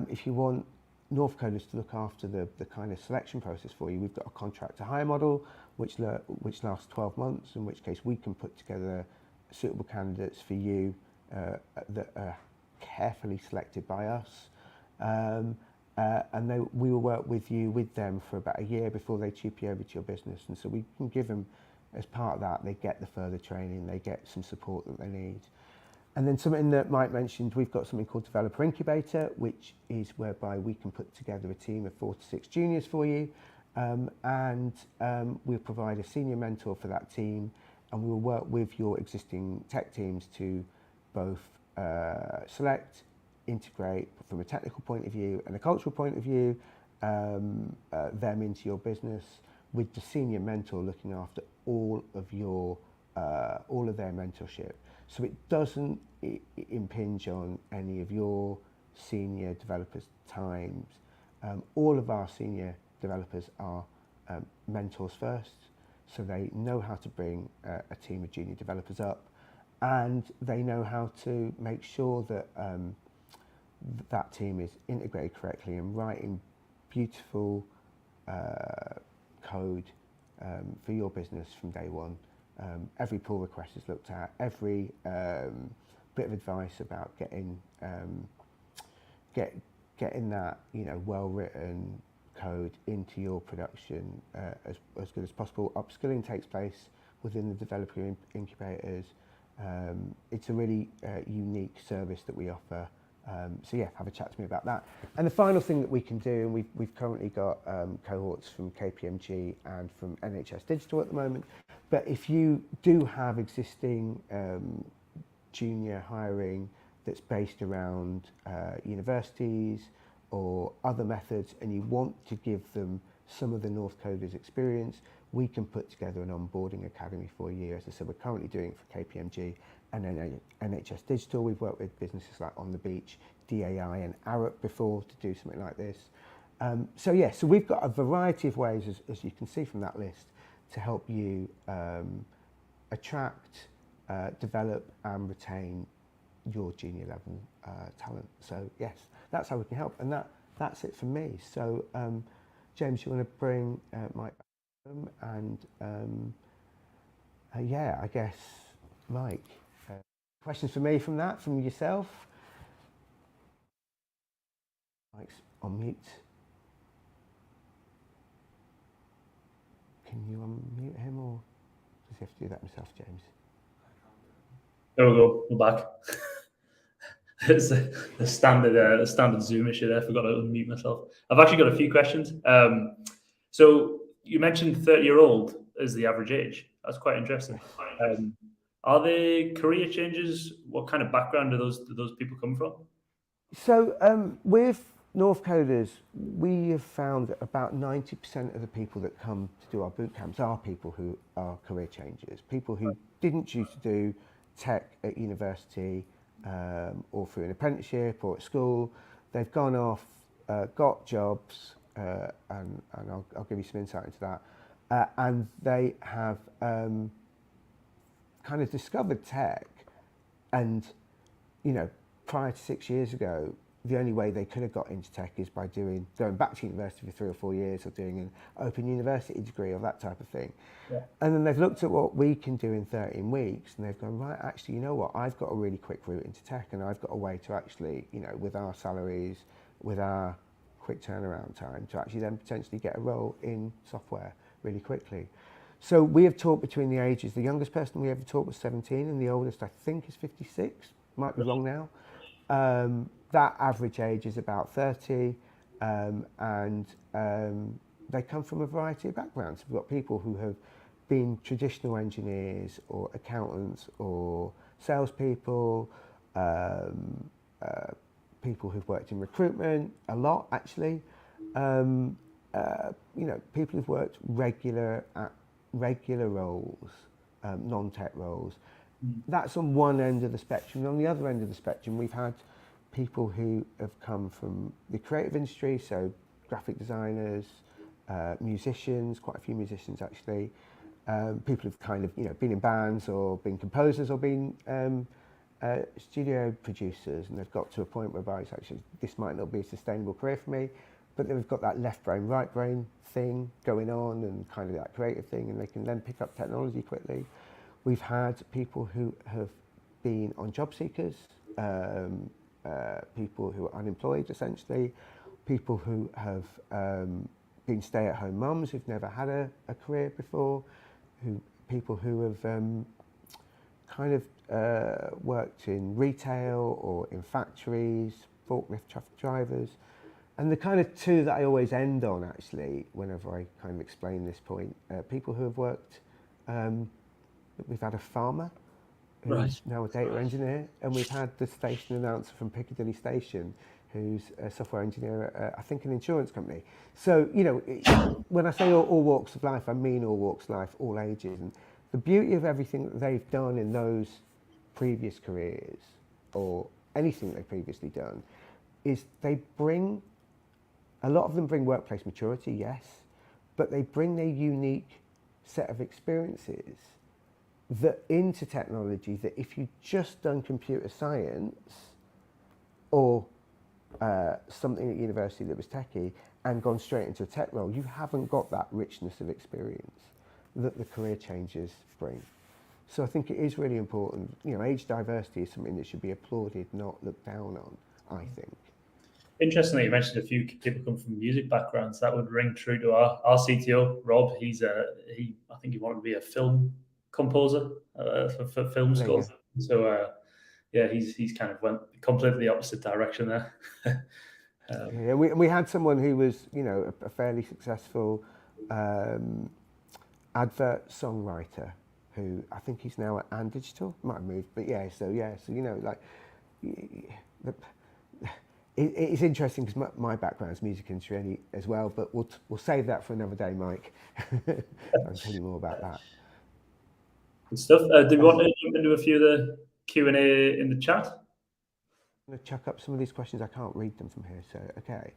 if you want North Coders to look after the kind of selection process for you, we've got a contract to hire model which lasts 12 months, in which case we can put together suitable candidates for you that are carefully selected by us, and we will work with them for about a year before they tube you over to your business. And so we can give them, as part of that, they get the further training, they get some support that they need. And then something that Mike mentioned, we've got something called Developer Incubator, which is whereby we can put together a team of 4 to 6 juniors for you, and we'll provide a senior mentor for that team, and we will work with your existing tech teams to both select, integrate from a technical point of view and a cultural point of view, them into your business, with the senior mentor looking after all of their mentorship. So it doesn't impinge on any of your senior developers' times. All of our senior developers are mentors first, so they know how to bring a team of junior developers up, and they know how to make sure that that team is integrated correctly and writing beautiful code for your business from day one. Every pull request is looked at, every bit of advice about getting that well-written code into your production as good as possible. Upskilling takes place within the developer incubators. It's a really unique service that we offer. So yeah, have a chat to me about that. And the final thing that we can do, and we've currently got cohorts from KPMG and from NHS Digital at the moment, but if you do have existing junior hiring that's based around universities or other methods, and you want to give them some of the North Coders experience, we can put together an onboarding academy for you. As I said, we're currently doing it for KPMG and then NHS Digital. We've worked with businesses like On the Beach, DAI and Arup before to do something like this. So yeah, so we've got a variety of ways, as you can see from that list, to help you attract, develop and retain your junior level talent. So yes, that's how we can help, and that's it for me. So James, you want to bring Mike back home, and yeah, I guess Mike, questions for me from yourself? Mike's on mute. Can you unmute him, or does he have to do that himself, James? There we go, we're back. It's the standard Zoom issue there. I forgot to unmute myself. I've actually got a few questions. So you mentioned 30-year-old as the average age. That's quite interesting. Are they career changes? What kind of background do those people come from? So with North Coders, we have found that about 90% of the people that come to do our boot camps are people who are career changers, people who didn't choose to do tech at university or through an apprenticeship or at school. They've gone off, got jobs, and I'll give you some insight into that, and they have kind of discovered tech, and prior to 6 years ago, the only way they could have got into tech is by going back to university for 3 or 4 years or doing an open university degree or that type of thing. Yeah. And then they've looked at what we can do in 13 weeks and they've gone, right, actually, you know what, I've got a really quick route into tech and I've got a way to actually, with our salaries, with our quick turnaround time, to actually then potentially get a role in software really quickly. So we have taught between the ages, the youngest person we ever taught was 17 and the oldest I think is 56, might be wrong now. That average age is about 30, and they come from a variety of backgrounds. We've got people who have been traditional engineers or accountants or salespeople, people who've worked in recruitment a lot actually, people who've worked regular roles, non-tech roles. That's on one end of the spectrum. And on the other end of the spectrum, we've had people who have come from the creative industry, so graphic designers, musicians, quite a few musicians actually, people who've kind of been in bands or been composers or been studio producers, and they've got to a point whereby it's actually, this might not be a sustainable career for me, but they've got that left brain, right brain thing going on and kind of that creative thing, and they can then pick up technology quickly. We've had people who have been on job seekers, people who are unemployed essentially, people who have been stay-at-home mums who've never had a career before, people who have kind of worked in retail or in factories, forklift truck drivers. And the kind of two that I always end on actually, whenever I kind of explain this point, people who have worked, we've had a farmer who's now a data engineer, and we've had the station announcer from Piccadilly Station who's a software engineer at, I think, an insurance company. So, when I say all walks of life, I mean all walks of life, all ages. And the beauty of everything that they've done in those previous careers, or anything they've previously done, is a lot of them bring workplace maturity, yes, but they bring their unique set of experiences that into technology, that if you'd just done computer science or something at university that was techie and gone straight into a tech role, you haven't got that richness of experience that the career changes bring. So I think it is really important. Age diversity is something that should be applauded, not looked down on, I think. Interestingly, you mentioned a few people come from music backgrounds. That would ring true to our CTO, Rob. I think he wanted to be a film composer for film score. So he's kind of went completely the opposite direction there. Yeah, we had someone who was a fairly successful advert songwriter who I think he's now at And Digital, might have moved, but it's interesting because my background is music industry as well, but we'll save that for another day, Mike. I'll tell you more about that. Good stuff. Do we want to jump into a few of the Q&A in the chat? I'm going to chuck up some of these questions. I can't read them from here, so okay.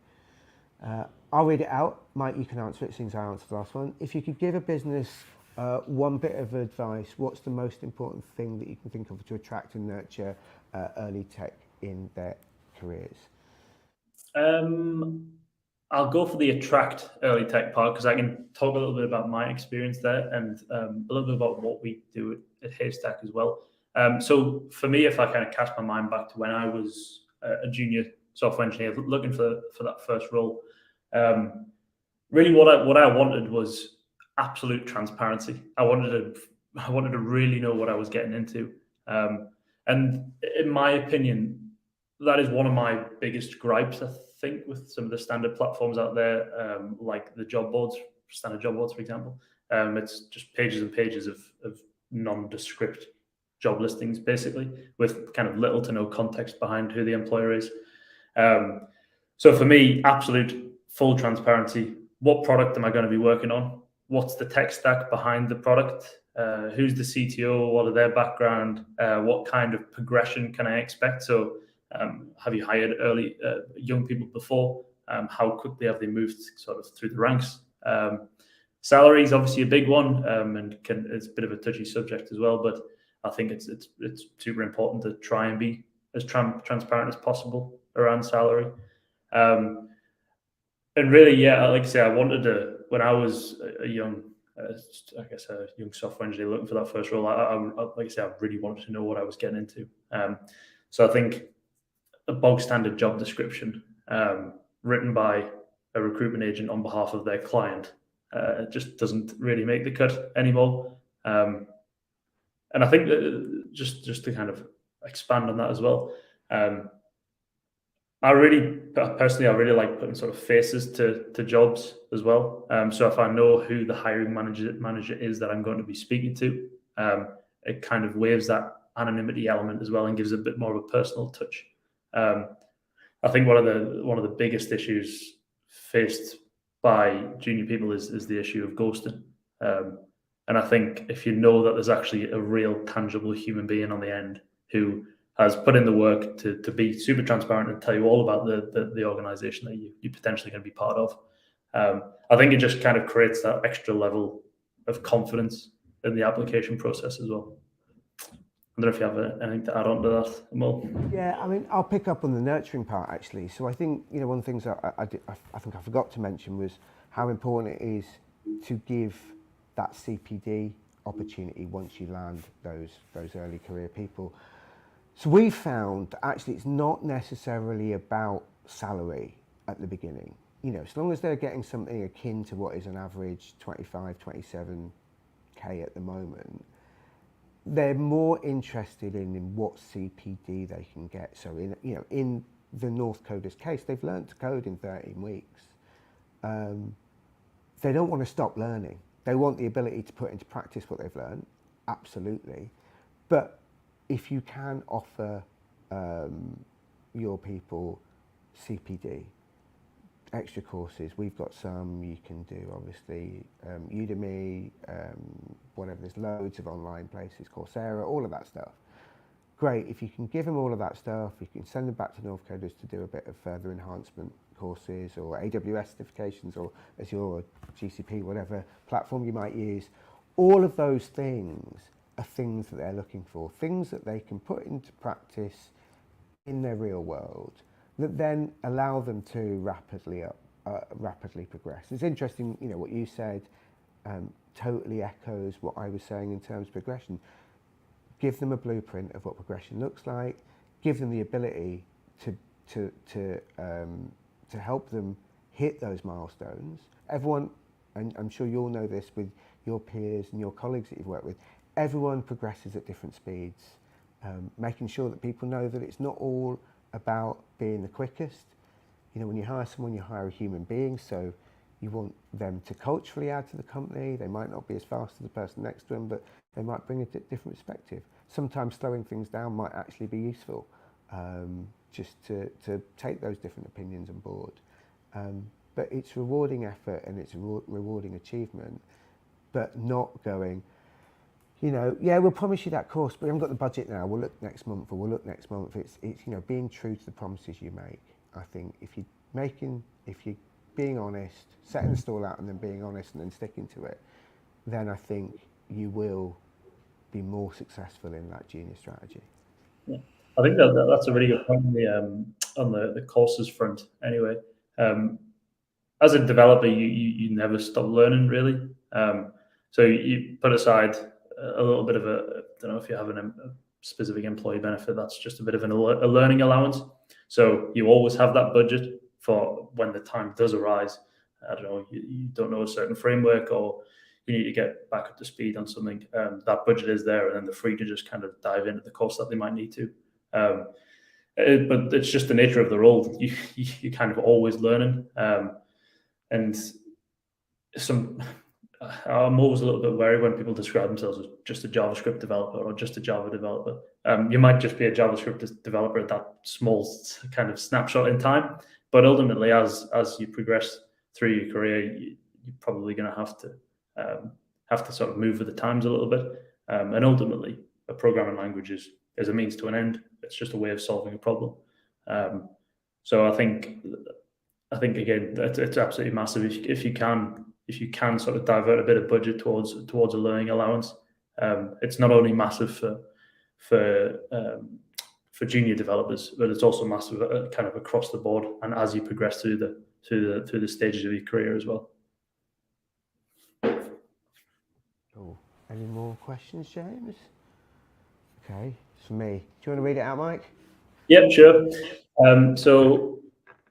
I'll read it out. Mike, you can answer it since I answered the last one. If you could give a business one bit of advice, what's the most important thing that you can think of to attract and nurture early tech in their careers? I'll go for the attract early tech part because I can talk a little bit about my experience there and a little bit about what we do at Haystack as well. So for me, if I kind of cast my mind back to when I was a junior software engineer looking for that first role, really what I wanted was absolute transparency. I wanted to really know what I was getting into. And in my opinion, that is one of my biggest gripes, I think, with some of the standard platforms out there, like the job boards, standard job boards, for example. It's just pages and pages of nondescript job listings, basically, with kind of little to no context behind who the employer is. So for me, absolute full transparency. What product am I going to be working on? What's the tech stack behind the product? Who's the CTO? What are their background? What kind of progression can I expect? So have you hired early young people before? How quickly have they moved sort of through the ranks? Salary is obviously a big one, and it's a bit of a touchy subject as well. But I think it's super important to try and be as transparent as possible around salary. And really, yeah, like I say, I wanted to, when I was a young, I guess a young software engineer looking for that first role, like I say, I really wanted to know what I was getting into. So I think a bog standard job description written by a recruitment agent on behalf of their client just doesn't really make the cut anymore. And I think that just to kind of expand on that as well, I really like putting sort of faces to jobs as well. So if I know who the hiring manager is that I'm going to be speaking to, it kind of waives that anonymity element as well and gives a bit more of a personal touch. I think one of the biggest issues faced by junior people is the issue of ghosting. And I think if you know that there's actually a real tangible human being on the end who has put in the work to be super transparent and tell you all about the organization that you're potentially going to be part of, I think it just kind of creates that extra level of confidence in the application process as well. I don't know if you have anything to add on to that, Emil. Yeah, I mean, I'll pick up on the nurturing part actually. So I think, you know, one of the things I think I forgot to mention was how important it is to give that CPD opportunity once you land those early career people. So we found that actually it's not necessarily about salary at the beginning. You know, as long as they're getting something akin to what is an average 25, 27K at the moment, they're more interested in what CPD they can get. So in the North Coders case, they've learned to code in 13 weeks. They don't want to stop learning. They want the ability to put into practice what they've learned, absolutely. But if you can offer your people CPD, extra courses, we've got some you can do, obviously, Udemy, whatever, there's loads of online places, Coursera, all of that stuff. Great, if you can give them all of that stuff, you can send them back to North Coders to do a bit of further enhancement courses or AWS certifications or Azure or GCP, whatever platform you might use. All of those things are things that they're looking for, things that they can put into practice in their real world that then allow them to rapidly progress. It's interesting, you know, what you said totally echoes what I was saying in terms of progression. Give them a blueprint of what progression looks like. Give them the ability to help them hit those milestones. Everyone, and I'm sure you'll know this with your peers and your colleagues that you've worked with, everyone progresses at different speeds. Making sure that people know that it's not all about being the quickest. You know, when you hire someone, you hire a human being, so you want them to culturally add to the company. They might not be as fast as the person next to them, but they might bring a different perspective. Sometimes slowing things down might actually be useful, just to take those different opinions on board. But it's rewarding effort and it's rewarding achievement, but not going, you know, yeah, we'll promise you that course, but we haven't got the budget now. We'll look next month, or we'll look next month. It's you know, being true to the promises you make. I think if you're being honest, setting the stall out and then being honest and then sticking to it, then I think you will be more successful in that junior strategy. Yeah. I think that's a really good point on the courses front. Anyway, as a developer, you never stop learning really. So you put aside a little bit of I don't know if you have a specific employee benefit, that's just a bit of a learning allowance. So you always have that budget for when the time does arise. I don't know, you don't know a certain framework or you need to get back up to speed on something. That budget is there, and then they're free to just kind of dive into the course that they might need to. but it's just the nature of the role. You're kind of always learning, and I'm always a little bit wary when people describe themselves as just a JavaScript developer or just a Java developer. You might just be a JavaScript developer at that small kind of snapshot in time, but ultimately, as you progress through your career, you're probably going to have to sort of move with the times a little bit. And ultimately, a programming language is a means to an end. It's just a way of solving a problem. So I think again, it's absolutely massive if you can sort of divert a bit of budget towards a learning allowance. It's not only massive for junior developers, but it's also massive kind of across the board, and as you progress through the stages of your career as well. Cool. Any more questions, James? Okay, it's for me. Do you want to read it out, Mike? Yep, sure. So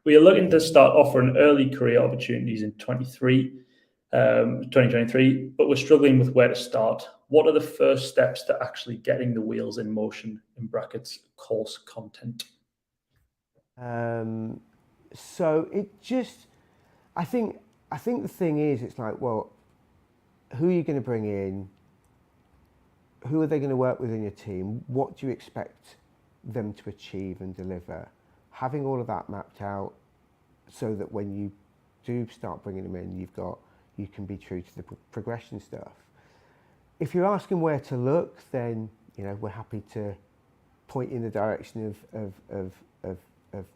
we are looking to start offering early career opportunities in 2023, but we're struggling with where to start. What are the first steps to actually getting the wheels in motion, in brackets, course content? So it just, I think the thing is, it's like, well, who are you going to bring in? Who are they going to work with in your team? What do you expect them to achieve and deliver? Having all of that mapped out so that when you do start bringing them in, you can be true to the progression stuff. If you're asking where to look, then we're happy to point in the direction of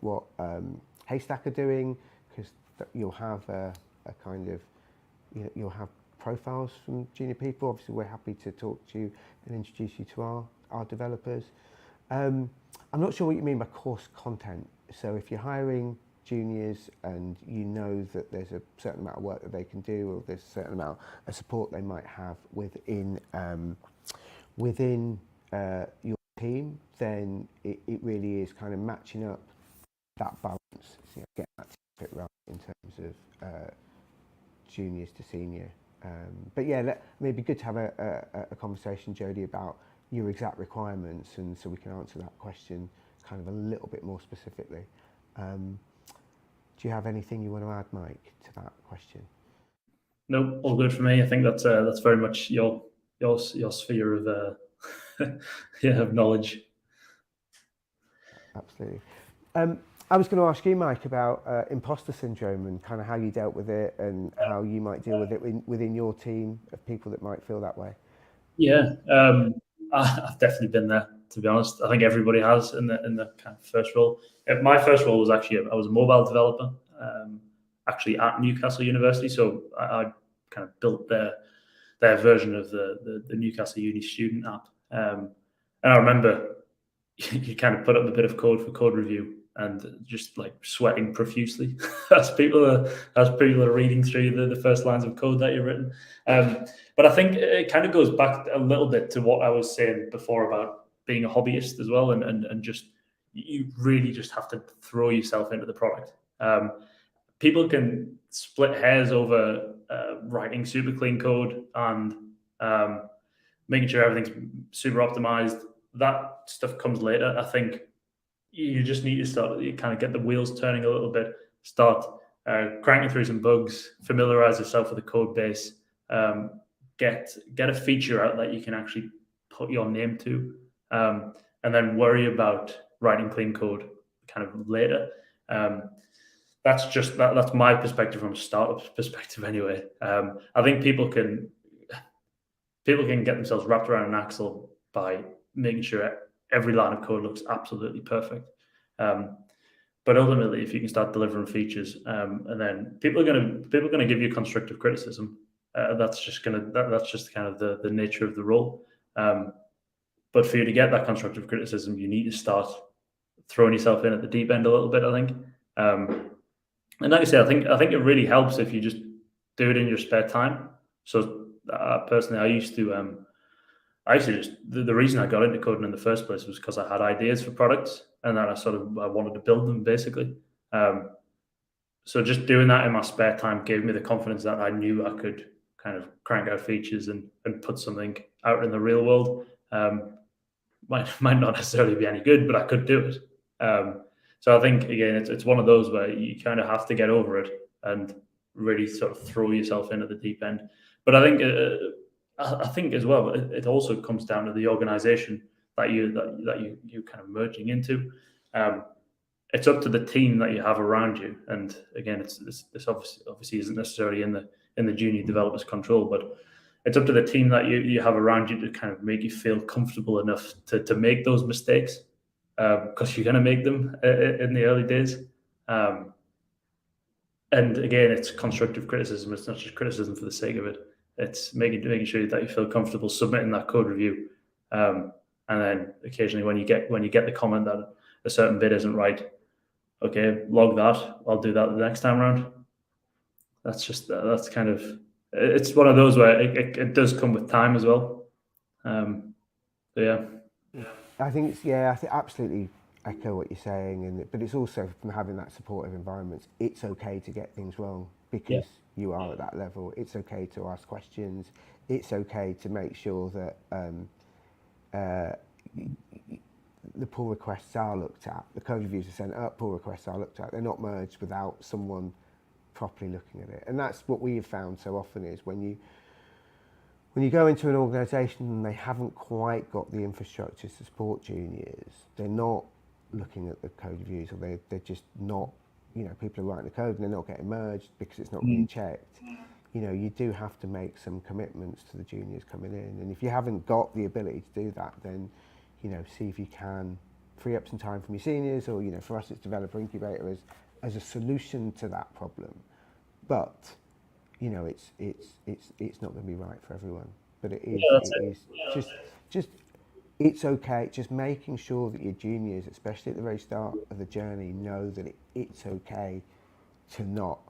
what Haystack are doing, because you'll have a kind of you'll have profiles from junior people. Obviously, we're happy to talk to you and introduce you to our developers. I'm not sure what you mean by course content. So if you're hiring juniors and you know that there's a certain amount of work that they can do, or there's a certain amount of support they might have within your team, then it really is kind of matching up that balance, getting that bit right in terms of juniors to senior. But yeah, it'd be good to have a conversation, Jodie, about your exact requirements, and so we can answer that question kind of a little bit more specifically. Do you have anything you want to add, Mike, to that question? No, all good for me. I think that's very much your sphere of of knowledge. Absolutely. I was going to ask you, Mike, about imposter syndrome and kind of how you dealt with it and how you might deal with it within your team of people that might feel that way. Yeah, I've definitely been there, to be honest. I think everybody has in the kind of first role. My first role was actually I was a mobile developer, actually at Newcastle University. So I kind of built their version of the Newcastle Uni student app. And I remember you kind of put up a bit of code for code review and just like sweating profusely as people are reading through the first lines of code that you've written. But I think it kind of goes back a little bit to what I was saying before about being a hobbyist as well, and just you really just have to throw yourself into the product. People can split hairs over writing super clean code and making sure everything's super optimized. That stuff comes later. I think you just need to you kind of get the wheels turning a little bit, start cranking through some bugs, familiarize yourself with the code base, get a feature out that you can actually put your name to, and then worry about writing clean code kind of later. That's my perspective from a startup perspective anyway. I think people can get themselves wrapped around an axle by making sure every line of code looks absolutely perfect. But ultimately, if you can start delivering features, and then people are going to give you constructive criticism, that's just kind of the nature of the role. But for you to get that constructive criticism, you need to start throwing yourself in at the deep end a little bit, I think. And like I said, I think it really helps if you just do it in your spare time. So personally, I used to just the reason I got into coding in the first place was because I had ideas for products, and then I wanted to build them basically. So just doing that in my spare time gave me the confidence that I knew I could kind of crank out features and put something out in the real world. Might not necessarily be any good, but I could do it. So I think, again, it's one of those where you kind of have to get over it and really sort of throw yourself into the deep end. But I think as well, it also comes down to the organization that you kind of merging into. It's up to the team that you have around you, and again, this obviously isn't necessarily in the junior developers' control, but it's up to the team that you have around you to kind of make you feel comfortable enough to make those mistakes, because you're going to make them in the early days. And again, it's constructive criticism. It's not just criticism for the sake of it. It's making sure that you feel comfortable submitting that code review, and then occasionally when you get the comment that a certain bit isn't right, okay, log that. I'll do that the next time around. That's kind of, it's one of those where it does come with time as well. Yeah. I think I think absolutely echo what you're saying, but it's also from having that supportive environment. It's okay to get things wrong because you are at that level. It's okay to ask questions. It's okay to make sure that the pull requests are looked at. The code reviews are sent up. Pull requests are looked at. They're not merged without someone properly looking at it. And that's what we have found so often is when you go into an organisation and they haven't quite got the infrastructure to support juniors, they're not looking at the code reviews, or they're just not, people are writing the code and they're not getting merged because it's not being checked. You do have to make some commitments to the juniors coming in. And if you haven't got the ability to do that, then, see if you can free up some time from your seniors, or, for us, it's Developer Incubator as a solution to that problem. But it's not going to be right for everyone, but it is just it's okay. Just making sure that your juniors, especially at the very start of the journey, know that it's okay to not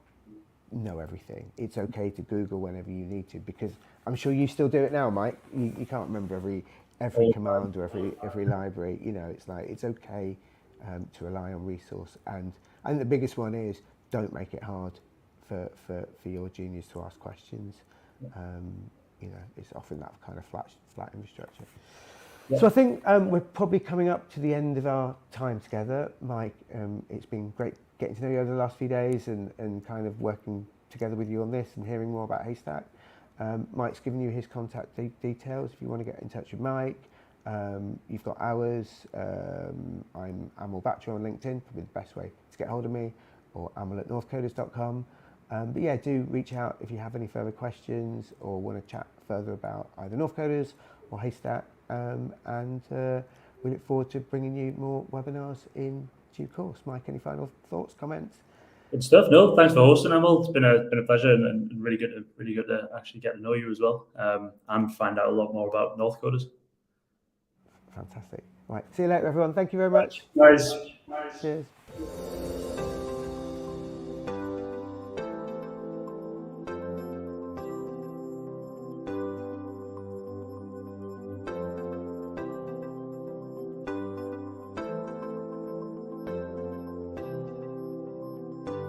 know everything. It's okay to Google whenever you need to, because I'm sure you still do it now, Mike. You can't remember every command or every library. It's like it's okay to rely on resource, and I think the biggest one is don't make it hard for your juniors to ask questions. It's often that kind of flat infrastructure. Yeah. So I think we're probably coming up to the end of our time together, Mike. It's been great getting to know you over the last few days and kind of working together with you on this and hearing more about Haystack. Mike's given you his contact details if you want to get in touch with Mike. You've got ours. I'm Amal Batcher on LinkedIn, probably the best way to get hold of me, or amal@northcoders.com. But yeah, do reach out if you have any further questions or want to chat further about either Northcoders or Haystack. And we look forward to bringing you more webinars in due course. Mike, any final thoughts, comments? Good stuff. No, thanks for hosting, Amal. It's been a pleasure and really good to actually get to know you as well, and find out a lot more about Northcoders. Fantastic. Right, see you later, everyone. Thank you very much. Nice. Cheers.